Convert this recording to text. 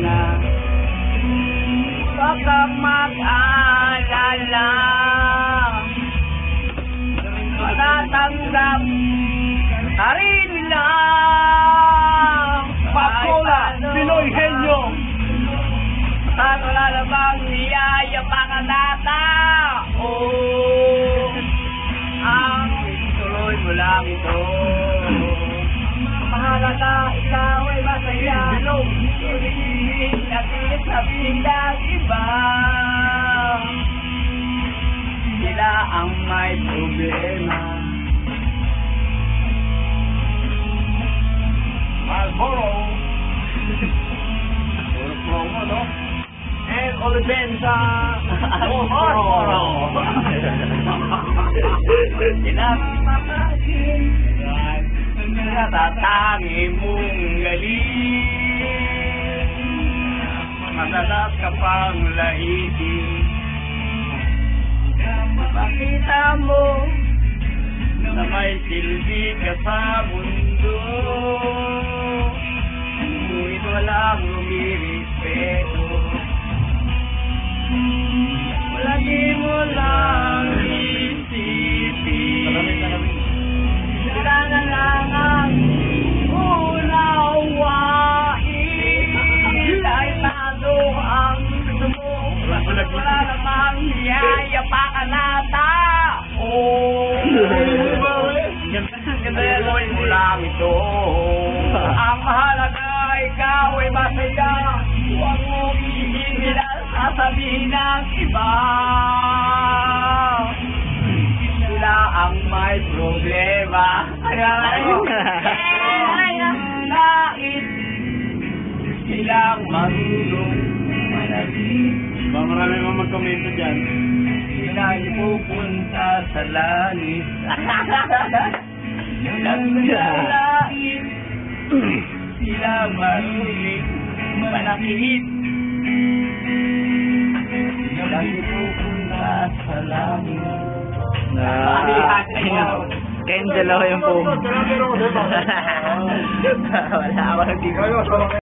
na. Huwag kang mag-alala, matatanggap na rin nila. Pakola, Pinoy Henyo. At wala namang niyaya pakanata. Ang tuloy mo lang ito. Mahalaga, ikaw ay masaya. Ibig natin sabihin ng iba. Sila ang may problema. Marlboro. Puro promo, no? And Olivenza. Marlboro. Sila mapasin. Natatangi mong galing. Madalas ka pang laitin. Makita mo na may silbi ka sa mundo. Ngunit walang rumirespeto. Lagi mo lang isipin. Kailangan unawain. Dahil tado ang gusto mo. Wala namang niyaya pakanata. Gano'n mo lang ito. Ang mahalaga, ikaw ay masaya. Huwag mo iibigin ang sasabihin ng iba. Sila ang may problema. Nais silang marunong manatili. Ba, marami mga mag-komento dyan. Sila ipupunta sa langit. Naglalait. Sila marunong manakit. Sila ipupunta sa langit. Kayong dalawa yung po. Wala ako, hindi ko.